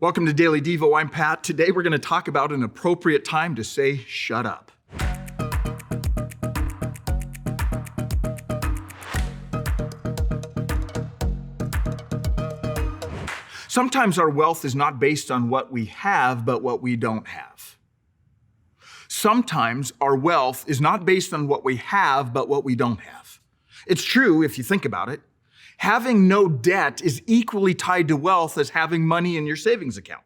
Welcome to Daily Devo. I'm Pat. Today we're going to talk about an appropriate time to say, shut up. Sometimes our wealth is not based on what we have, but what we don't have. Sometimes our wealth is not based on what we have, but what we don't have. It's true if you think about it. Having no debt is equally tied to wealth as having money in your savings account.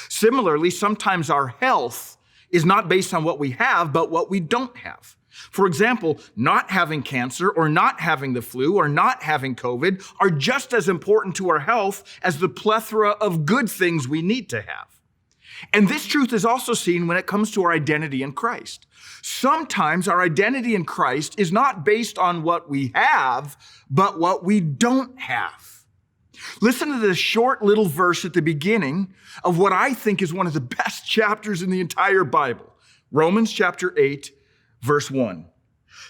Similarly, sometimes our health is not based on what we have, but what we don't have. For example, not having cancer or not having the flu or not having COVID are just as important to our health as the plethora of good things we need to have. And this truth is also seen when it comes to our identity in Christ. Sometimes our identity in Christ is not based on what we have, but what we don't have. Listen to this short little verse at the beginning of what I think is one of the best chapters in the entire Bible. Romans chapter 8, verse 1.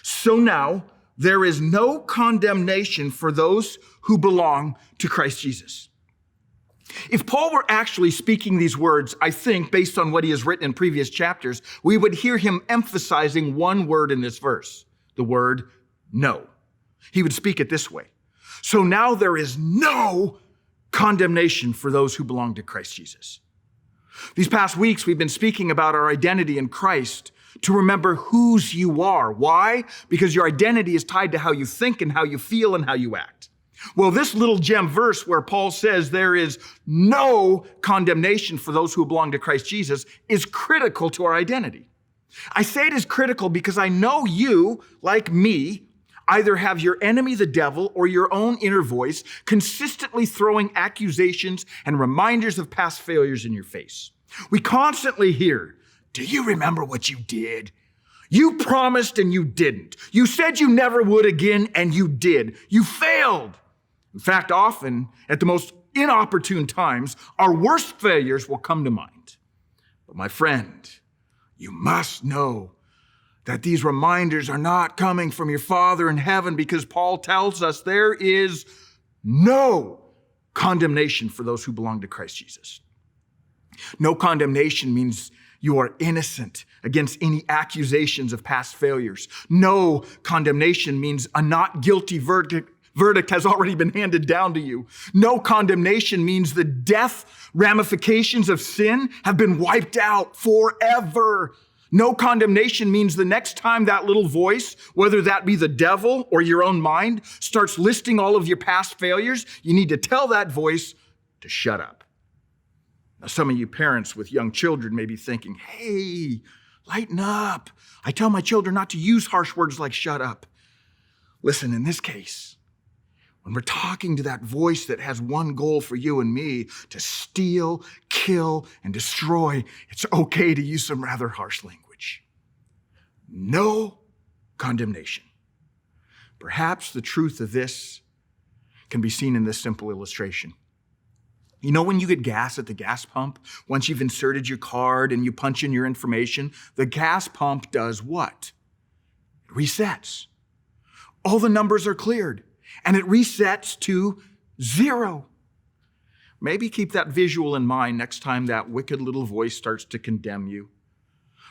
So now there is no condemnation for those who belong to Christ Jesus. If Paul were actually speaking these words, I think, based on what he has written in previous chapters, we would hear him emphasizing one word in this verse, the word no. He would speak it this way. So now there is no condemnation for those who belong to Christ Jesus. These past weeks, we've been speaking about our identity in Christ to remember whose you are. Why? Because your identity is tied to how you think and how you feel and how you act. Well, this little gem verse where Paul says there is no condemnation for those who belong to Christ Jesus is critical to our identity. I say it is critical because I know you, like me, either have your enemy, the devil, or your own inner voice consistently throwing accusations and reminders of past failures in your face. We constantly hear, do you remember what you did? You promised and you didn't. You said you never would again and you did. You failed. In fact, often, at the most inopportune times, our worst failures will come to mind. But my friend, you must know that these reminders are not coming from your Father in heaven, because Paul tells us there is no condemnation for those who belong to Christ Jesus. No condemnation means you are innocent against any accusations of past failures. No condemnation means a not guilty verdict has already been handed down to you. No condemnation means the death ramifications of sin have been wiped out forever. No condemnation means the next time that little voice, whether that be the devil or your own mind, starts listing all of your past failures, you need to tell that voice to shut up. Now, some of you parents with young children may be thinking, hey, lighten up. I tell my children not to use harsh words like shut up. Listen, in this case, when we're talking to that voice that has one goal for you and me, to steal, kill, and destroy, it's okay to use some rather harsh language. No condemnation. Perhaps the truth of this can be seen in this simple illustration. You know when you get gas at the gas pump, once you've inserted your card and you punch in your information, the gas pump does what? It resets. All the numbers are cleared. And it resets to 0. Maybe keep that visual in mind next time that wicked little voice starts to condemn you.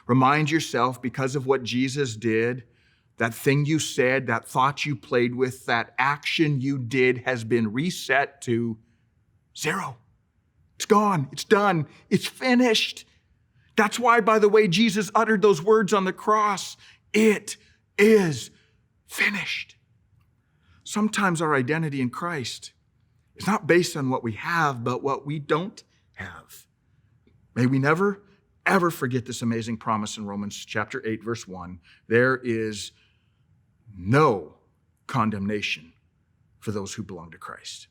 Remind yourself, because of what Jesus did, that thing you said, that thought you played with, that action you did has been reset to 0. It's gone. It's done. It's finished. That's why, by the way, Jesus uttered those words on the cross. It is finished. Sometimes our identity in Christ is not based on what we have, but what we don't have. May we never, ever forget this amazing promise in Romans chapter 8, verse 1. There is no condemnation for those who belong to Christ.